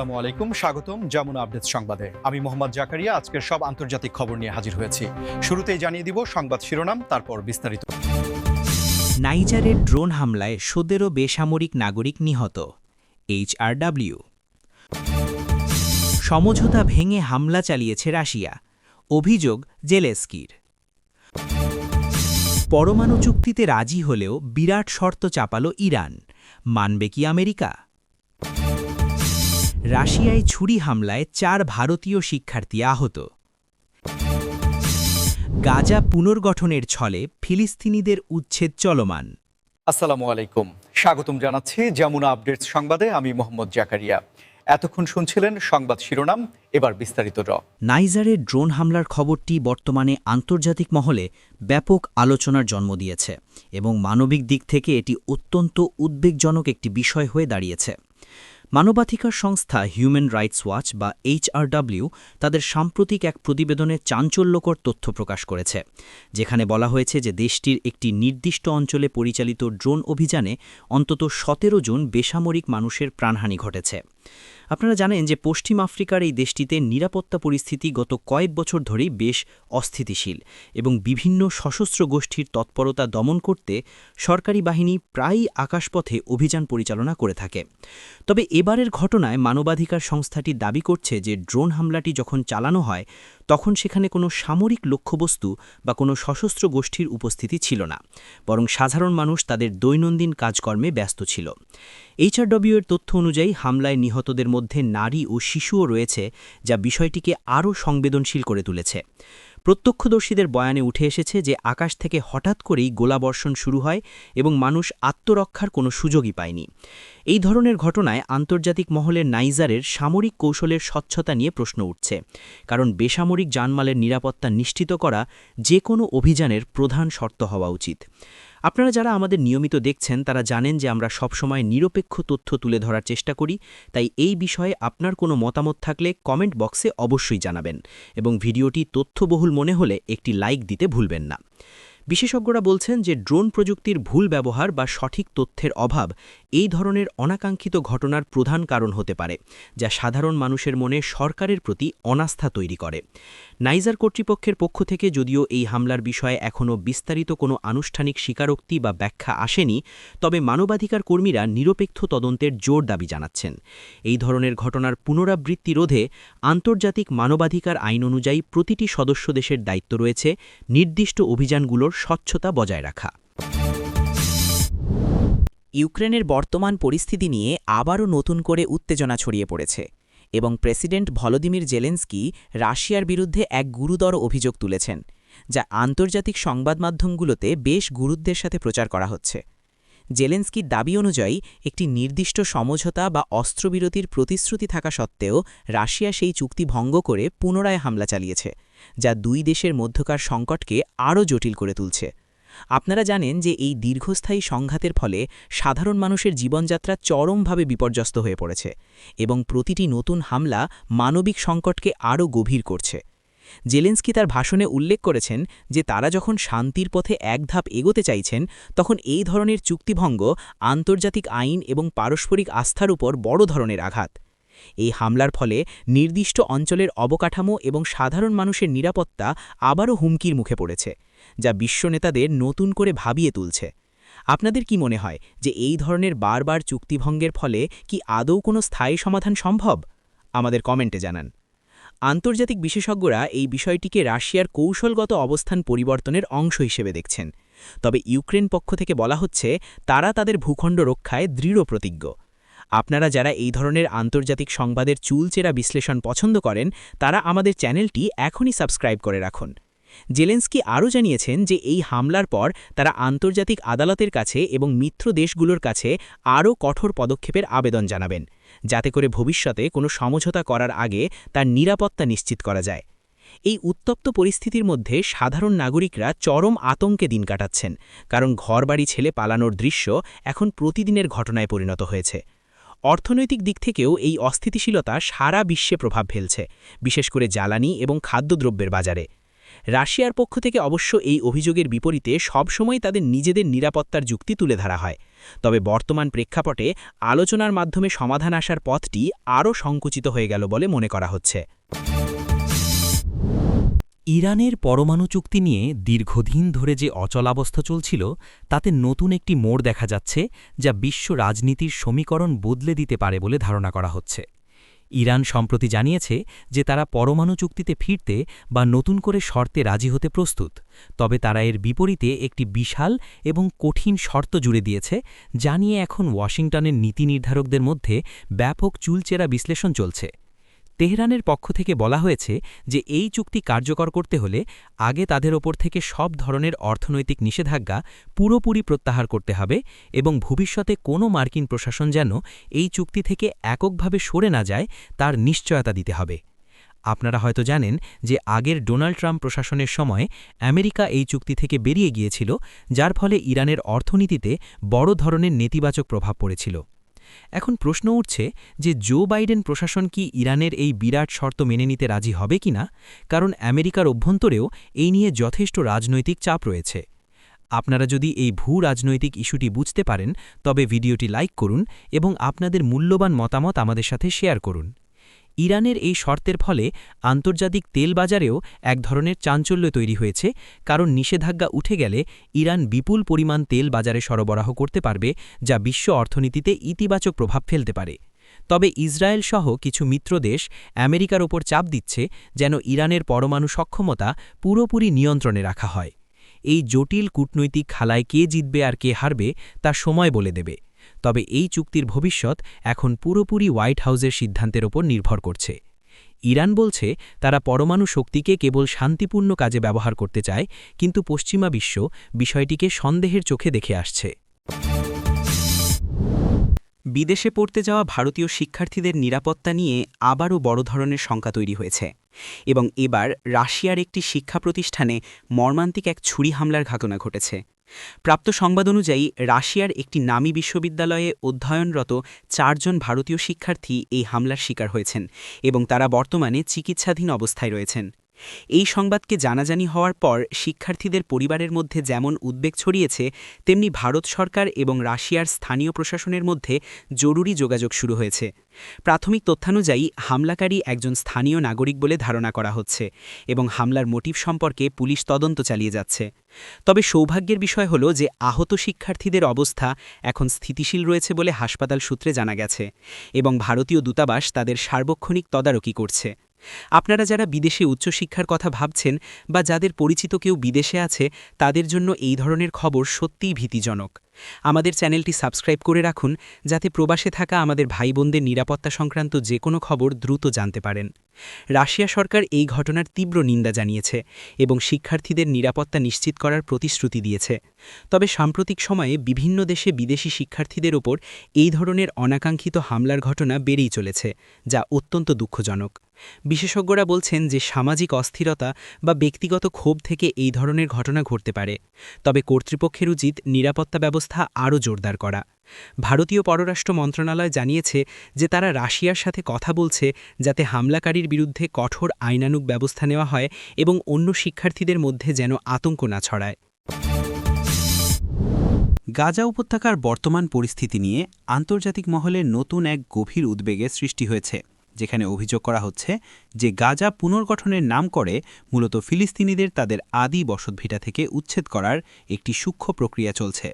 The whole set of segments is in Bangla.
আসসালামু আলাইকুম, স্বাগতম যমুনা আপডেট সংবাদে। আমি মোহাম্মদ জাকারিয়া আজকের সব আন্তর্জাতিক খবর নিয়ে হাজির হয়েছি। শুরুতেই জানিয়ে দিব সংবাদ শিরোনাম, তারপর বিস্তারিত। নাইজারের ড্রোন হামলায় ১৭ বেসামরিক নাগরিক নিহত। HRW সমঝোতা ভেঙে হামলা চালিয়েছে রাশিয়া, অভিযোগ জেলেস্কির। পরমাণু চুক্তিতে রাজি হলেও বিরাট শর্ত চাপাল ইরান, মানবে কি আমেরিকা? রাশিয়ায় ছুরি হামলায় ৪ ভারতীয় শিক্ষার্থী আহত। গাজা পুনর্গঠনের ছলে ফিলিস্তিনিদের উচ্ছেদ চলমান। আসসালামু আলাইকুম, স্বাগতম জানাচ্ছি যমুনা আপডেটস সংবাদে। আমি মোহাম্মদ জাকারিয়া। এতক্ষণ শুনছিলেন সংবাদ শিরোনাম, এবার বিস্তারিত। নাইজারের ড্রোন হামলার খবরটি বর্তমানে আন্তর্জাতিক মহলে ব্যাপক আলোচনার জন্ম দিয়েছে এবং মানবিক দিক থেকে এটি অত্যন্ত উদ্বেগজনক একটি বিষয় হয়ে দাঁড়িয়েছে। মানবাধিকার সংস্থা হিউম্যান রাইটস ওয়াচ বা HRW তাদের সাম্প্রতিক এক প্রতিবেদনে চাঞ্চল্যকর তথ্য প্রকাশ করেছে, যেখানে বলা হয়েছে যে দেশটির একটি নির্দিষ্ট অঞ্চলে পরিচালিত ড্রোন অভিযানে অন্তত ১৭ জন বেসামরিক মানুষের প্রাণহানি ঘটেছে। আপনারা জানেন যে পশ্চিম আফ্রিকার এই দেশটিতে নিরাপত্তা পরিস্থিতি গত কয়েক বছর ধরেই বেশ অস্থিতিশীল এবং বিভিন্ন সশস্ত্র গোষ্ঠীর তৎপরতা দমন করতে সরকারি বাহিনী প্রায়ই আকাশপথে অভিযান পরিচালনা করে থাকে। তবে এবারের ঘটনায় মানবাধিকার সংস্থাটি দাবি করছে যে ড্রোন হামলাটি যখন চালানো হয় তখন সেখানে কোনো সামরিক লক্ষ্যবস্তু বা কোনো সশস্ত্র গোষ্ঠীর উপস্থিতি ছিল না, বরং সাধারণ মানুষ তাদের দৈনন্দিন কাজকর্মে ব্যস্ত ছিল। HRW এর তথ্য অনুযায়ী হামলায় নিহতদের মধ্যে নারী ও শিশুও রয়েছে, যা বিষয়টিকে আরও সংবেদনশীল করে তুলেছে। প্রত্যক্ষদর্শীদের বয়ানে উঠে এসেছে যে আকাশ থেকে হঠাৎ করেই গোলাবর্ষণ শুরু হয় এবং মানুষ আত্মরক্ষার কোনো সুযোগই পায়নি। এই ধরনের ঘটনায় আন্তর্জাতিক মহলে নাইজারের সামরিক কৌশলের স্বচ্ছতা নিয়ে প্রশ্ন উঠছে, কারণ বেসামরিক জানমালের নিরাপত্তা নিশ্চিত করা যে কোনো অভিযানের প্রধান শর্ত হওয়া উচিত। আপনারা যারা আমাদের নিয়মিত দেখছেন তারা জানেন যে আমরা সবসময় নিরপেক্ষ তথ্য তুলে ধরার চেষ্টা করি, তাই এই বিষয়ে আপনার কোনো মতামত থাকলে কমেন্ট বক্সে অবশ্যই জানাবেন এবং ভিডিওটি তথ্যবহুল মনে হলে একটি লাইক দিতে ভুলবেন না। বিশেষজ্ঞরা বলছেন যে ড্রোন প্রযুক্তির ভুল ব্যবহার বা সঠিক তথ্যের অভাব এই ধরনের অনাকাঙ্ক্ষিত ঘটনার প্রধান কারণ হতে পারে, যা সাধারণ মানুষের মনে সরকারের প্রতি অনাস্থা তৈরি করে। নাইজার কর্তৃপক্ষের পক্ষ থেকে যদিও এই হামলার বিষয়ে এখনও বিস্তারিত কোনো আনুষ্ঠানিক স্বীকারোক্তি বা ব্যাখ্যা আসেনি, তবে মানবাধিকার কর্মীরা নিরপেক্ষ তদন্তের জোর দাবি জানাচ্ছেন। এই ধরনের ঘটনার পুনরাবৃত্তি রোধে আন্তর্জাতিক মানবাধিকার আইন অনুযায়ী প্রতিটি সদস্য দেশের দায়িত্ব রয়েছে নির্দিষ্ট অভিযানগুলোর স্বচ্ছতা বজায় রাখা। ইউক্রেনের বর্তমান পরিস্থিতি নিয়ে আবারও নতুন করে উত্তেজনা ছড়িয়ে পড়েছে এবং প্রেসিডেন্ট ভলোদিমির জেলেন্সকি রাশিয়ার বিরুদ্ধে এক গুরুতর অভিযোগ তুলেছেন, যা আন্তর্জাতিক সংবাদ মাধ্যমগুলোতে বেশ গুরুত্বের সাথে প্রচার করা হচ্ছে। জেলেন্সকির দাবি অনুযায়ী একটি নির্দিষ্ট সমঝোতা বা অস্ত্রবিরতির প্রতিশ্রুতি থাকা সত্ত্বেও রাশিয়া সেই চুক্তি ভঙ্গ করে পুনরায় হামলা চালিয়েছে, যা দুই দেশের মধ্যকার সংকটকে আরও জটিল করে তুলছে। আপনারা জানেন যে এই দীর্ঘস্থায়ী সংঘাতের ফলে সাধারণ মানুষের জীবনযাত্রা চরমভাবে বিপর্যস্ত হয়ে পড়েছে এবং প্রতিটি নতুন হামলা মানবিক সংকটকে আরও গভীর করছে। জেলেন্সকি তার ভাষণে উল্লেখ করেছেন যে তারা যখন শান্তির পথে এক ধাপ এগোতে চাইছেন তখন এই ধরনের চুক্তিভঙ্গ আন্তর্জাতিক আইন এবং পারস্পরিক আস্থার উপর বড় ধরনের আঘাত। এই হামলার ফলে নির্দিষ্ট অঞ্চলের অবকাঠামো এবং সাধারণ মানুষের নিরাপত্তা আবারও হুমকির মুখে পড়েছে, যা বিশ্ব নেতাদের নতুন করে ভাবিয়ে তুলছে। আপনাদের কি মনে হয় যে এই ধরনের বারবার চুক্তিভঙ্গের ফলে কি আদৌ কোনো স্থায়ী সমাধান সম্ভব? আমাদের কমেন্টে জানান। আন্তর্জাতিক বিশেষজ্ঞরা এই বিষয়টিকে রাশিয়ার কৌশলগত অবস্থান পরিবর্তনের অংশ হিসেবে দেখছেন, তবে ইউক্রেন পক্ষ থেকে বলা হচ্ছে তারা তাদের ভূখণ্ড রক্ষায় দৃঢ় প্রতিজ্ঞ। আপনারা যারা এই ধরনের আন্তর্জাতিক সংবাদের চুলচেরা বিশ্লেষণ পছন্দ করেন তারা আমাদের চ্যানেলটি এখনই সাবস্ক্রাইব করে রাখুন। জেলেন্সকি আরও জানিয়েছেন যে এই হামলার পর তারা আন্তর্জাতিক আদালতের কাছে এবং মিত্র দেশগুলোর কাছে আরও কঠোর পদক্ষেপের আবেদন জানাবেন, যাতে করে ভবিষ্যতে কোনো সমঝোতা করার আগে তার নিরাপত্তা নিশ্চিত করা যায়। এই উত্তপ্ত পরিস্থিতির মধ্যে সাধারণ নাগরিকরা চরম আতঙ্কে দিন কাটাচ্ছেন, কারণ ঘরবাড়ি ছেড়ে পালানোর দৃশ্য এখন প্রতিদিনের ঘটনায় পরিণত হয়েছে। অর্থনৈতিক দিক থেকেও এই অস্থিতিশীলতা সারা বিশ্বে প্রভাব ফেলছে, বিশেষ করে জ্বালানি এবং খাদ্যদ্রব্যের বাজারে। রাশিয়ার পক্ষ থেকে অবশ্য এই অভিযোগের বিপরীতে সবসময় তাদের নিজেদের নিরাপত্তার যুক্তি তুলে ধরা হয়। তবে বর্তমান প্রেক্ষাপটে আলোচনার মাধ্যমে সমাধান আসার পথটি আরও সংকুচিত হয়ে গেল বলে মনে করা হচ্ছে। ইরানের পরমাণু চুক্তি নিয়ে দীর্ঘদিন ধরে যে অচলাবস্থা চলছিল তাতে নতুন একটি মোড় দেখা যাচ্ছে, যা বিশ্ব রাজনীতির সমীকরণ বদলে দিতে পারে বলে ধারণা করা হচ্ছে। ইরান সম্প্রতি জানিয়েছে যে তারা পরমাণু চুক্তিতে ফিরতে বা নতুন করে শর্তে রাজি হতে প্রস্তুত, তবে তারা এর বিপরীতে একটি বিশাল এবং কঠিন শর্ত জুড়ে দিয়েছে, যা নিয়ে এখন ওয়াশিংটনের নীতি নির্ধারকদের মধ্যে ব্যাপক চুলচেরা বিশ্লেষণ চলছে। তেহরানের পক্ষ থেকে বলা হয়েছে যে এই চুক্তি কার্যকর করতে হলে আগে তাদের ওপর থেকে সব ধরনের অর্থনৈতিক নিষেধাজ্ঞা পুরোপুরি প্রত্যাহার করতে হবে এবং ভবিষ্যতে কোনো মার্কিন প্রশাসন যেন এই চুক্তি থেকে এককভাবে সরে না যায় তার নিশ্চয়তা দিতে হবে। আপনারা হয়তো জানেন যে আগের ডোনাল্ড ট্রাম্প প্রশাসনের সময় আমেরিকা এই চুক্তি থেকে বেরিয়ে গিয়েছিল, যার ফলে ইরানের অর্থনীতিতে বড় ধরনের নেতিবাচক প্রভাব পড়েছিল। এখন প্রশ্ন উঠছে যে জো বাইডেন প্রশাসন কি ইরানের এই বিরাট শর্ত মেনে নিতে রাজি হবে কিনা, কারণ আমেরিকার অভ্যন্তরেও এই নিয়ে যথেষ্ট রাজনৈতিক চাপ রয়েছে। আপনারা যদি এই ভূ রাজনৈতিক ইস্যুটি বুঝতে পারেন তবে ভিডিওটি লাইক করুন এবং আপনাদের মূল্যবান মতামত আমাদের সাথে শেয়ার করুন। ইরানের এই শর্তের ফলে আন্তর্জাতিক তেল বাজারেও এক ধরনের চাঞ্চল্য তৈরি হয়েছে, কারণ নিষেধাজ্ঞা উঠে গেলে ইরান বিপুল পরিমাণ তেল বাজারে সরবরাহ করতে পারবে, যা বিশ্ব অর্থনীতিতে ইতিবাচক প্রভাব ফেলতে পারে। তবে ইসরায়েল সহ কিছু মিত্রদেশ আমেরিকার ওপর চাপ দিচ্ছে যেন ইরানের পরমাণু সক্ষমতা পুরোপুরি নিয়ন্ত্রণে রাখা হয়। এই জটিল কূটনৈতিক খেলায় কে জিতবে আর কে হারবে তা সময় বলে দেবে। তবে এই চুক্তির ভবিষ্যৎ এখন পুরোপুরি হোয়াইট হাউসের সিদ্ধান্তের ওপর নির্ভর করছে। ইরান বলছে তারা পরমাণু শক্তিকে কেবল শান্তিপূর্ণ কাজে ব্যবহার করতে চায়, কিন্তু পশ্চিমা বিশ্ব বিষয়টিকে সন্দেহের চোখে দেখে আসছে। বিদেশে পড়তে যাওয়া ভারতীয় শিক্ষার্থীদের নিরাপত্তা নিয়ে আবারও বড় ধরনের শঙ্কা তৈরি হয়েছে এবং এবার রাশিয়ার একটি শিক্ষা প্রতিষ্ঠানে মর্মান্তিক এক ছুরি হামলার ঘটনা ঘটেছে। প্রাপ্ত সংবাদ অনুযায়ী রাশিয়ার একটি নামী বিশ্ববিদ্যালয়ে অধ্যয়নরত 4 জন ভারতীয় শিক্ষার্থী এই হামলার শিকার হয়েছেন এবং তারা বর্তমানে চিকিৎসাধীন অবস্থায় রয়েছেন। এই সংবাদকে জানাজানি হওয়ার পর শিক্ষার্থীদের পরিবারের মধ্যে যেমন উদ্বেগ ছড়িয়েছে, তেমনি ভারত সরকার এবং রাশিয়ার স্থানীয় প্রশাসনের মধ্যে জরুরি যোগাযোগ শুরু হয়েছে। প্রাথমিক তথ্যানুযায়ী হামলাকারী একজন স্থানীয় নাগরিক বলে ধারণা করা হচ্ছে এবং হামলার মোটিভ সম্পর্কে পুলিশ তদন্ত চালিয়ে যাচ্ছে। তবে সৌভাগ্যের বিষয় হল যে আহত শিক্ষার্থীদের অবস্থা এখন স্থিতিশীল রয়েছে বলে হাসপাতাল সূত্রে জানা গেছে এবং ভারতীয় দূতাবাস তাদের সার্বক্ষণিক তদারকি করছে। আপনারা যারা বিদেশে উচ্চশিক্ষার কথা ভাবছেন বা যাদের পরিচিত কেউ বিদেশে আছে, তাদের জন্য এই ধরনের খবর সত্যিই ভীতিজনক। আমাদের চ্যানেলটি সাবস্ক্রাইব করে রাখুন যাতে প্রবাসে থাকা আমাদের ভাই বোনদের নিরাপত্তা সংক্রান্ত যে কোনো খবর দ্রুত জানতে পারেন। রাশিয়া সরকার এই ঘটনার তীব্র নিন্দা জানিয়েছে এবং শিক্ষার্থীদের নিরাপত্তা নিশ্চিত করার প্রতিশ্রুতি দিয়েছে। তবে সাম্প্রতিক সময়ে বিভিন্ন দেশে বিদেশি শিক্ষার্থীদের ওপর এই ধরনের অনাকাঙ্ক্ষিত হামলার ঘটনা বেড়েই চলেছে, যা অত্যন্ত দুঃখজনক। বিশেষজ্ঞরা বলছেন যে সামাজিক অস্থিরতা বা ব্যক্তিগত ক্ষোভ থেকে এই ধরনের ঘটনা ঘটতে পারে, তবে কর্তৃপক্ষের উচিত নিরাপত্তা ব্যবস্থা আরও জোরদার করা। ভারতীয় পররাষ্ট্র মন্ত্রণালয় জানিয়েছে যে তারা রাশিয়ার সাথে কথা বলছে যাতে হামলাকারীর বিরুদ্ধে কঠোর আইনানুগ ব্যবস্থা নেওয়া হয় এবং অন্য শিক্ষার্থীদের মধ্যে যেন আতঙ্ক না ছড়ায়। গাজা উপত্যকার বর্তমান পরিস্থিতি নিয়ে আন্তর্জাতিক মহলে নতুন এক গভীর উদ্বেগের সৃষ্টি হয়েছে, যেখানে অভিযোগ করা হচ্ছে যে গাজা পুনর্গঠনের নাম করে মূলত ফিলিস্তিনিদের তাদের আদি বসতভিটা থেকে উচ্ছেদ করার একটি সূক্ষ্ম প্রক্রিয়া চলছে।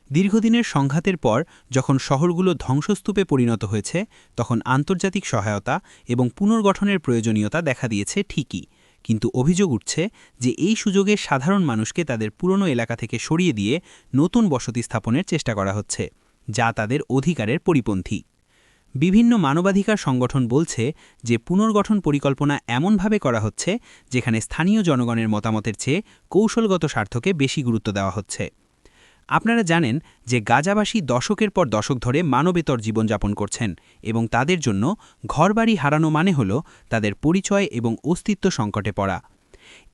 দীর্ঘদিনের সংঘাতের পর যখন শহরগুলো ধ্বংসস্তূপে পরিণত হয়েছে, তখন আন্তর্জাতিক সহায়তা এবং পুনর্গঠনের প্রয়োজনীয়তা দেখা দিয়েছে ঠিকই, কিন্তু অভিযোগ উঠছে যে এই সুযোগে সাধারণ মানুষকে তাদের পুরনো এলাকা থেকে সরিয়ে দিয়ে নতুন বসতি স্থাপনের চেষ্টা করা হচ্ছে, যা তাদের অধিকারের পরিপন্থী। বিভিন্ন মানবাধিকার সংগঠন বলছে যে পুনর্গঠন পরিকল্পনা এমনভাবে করা হচ্ছে যেখানে স্থানীয় জনগণের মতামতের চেয়ে কৌশলগত স্বার্থকে বেশি গুরুত্ব দেওয়া হচ্ছে। আপনারা জানেন যে গাজাবাসী দশকের পর দশক ধরে মানবেতর জীবনযাপন করছেন এবং তাদের জন্য ঘরবাড়ি হারানো মানে হল তাদের পরিচয় এবং অস্তিত্ব সংকটে পড়া।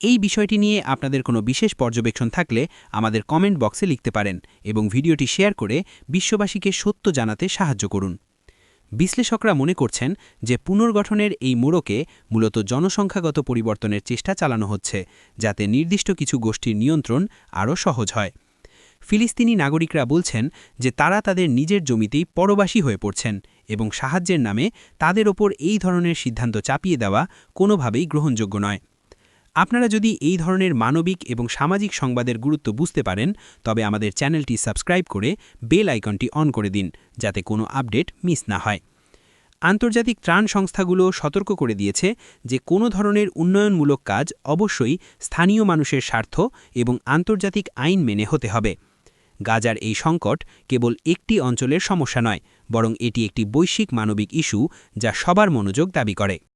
এই বিষয়টি নিয়ে আপনাদের কোনো বিশেষ পর্যবেক্ষণ থাকলে আমাদের কমেন্ট বক্সে লিখতে পারেন এবং ভিডিওটি শেয়ার করে বিশ্ববাসীকে সত্য জানাতে সাহায্য করুন। বিশ্লেষকরা মনে করছেন যে পুনর্গঠনের এই মোড়কে মূলত জনসংখ্যাগত পরিবর্তনের চেষ্টা চালানো হচ্ছে, যাতে নির্দিষ্ট কিছু গোষ্ঠীর নিয়ন্ত্রণ আরও সহজ হয়। ফিলিস্তিনি নাগরিকরা বলছেন যে তারা তাদের নিজের জমিতেই পরবাসী হয়ে পড়ছেন এবং সাহায্যের নামে তাদের ওপর এই ধরনের সিদ্ধান্ত চাপিয়ে দেওয়া কোনোভাবেই গ্রহণযোগ্য নয়। আপনারা যদি এই ধরনের মানবিক এবং সামাজিক সংবাদের গুরুত্ব বুঝতে পারেন, তবে আমাদের চ্যানেলটি সাবস্ক্রাইব করে বেল আইকনটি অন করে দিন, যাতে কোনো আপডেট মিস না হয়। আন্তর্জাতিক ত্রাণ সংস্থাগুলো সতর্ক করে দিয়েছে যে কোনো ধরনের উন্নয়নমূলক কাজ অবশ্যই স্থানীয় মানুষের স্বার্থ এবং আন্তর্জাতিক আইন মেনে হতে হবে। গাজার এই সংকট কেবল একটি অঞ্চলের সমস্যা নয়, বরং এটি একটি বৈশ্বিক মানবিক ইস্যু যা সবার মনোযোগ দাবি করে।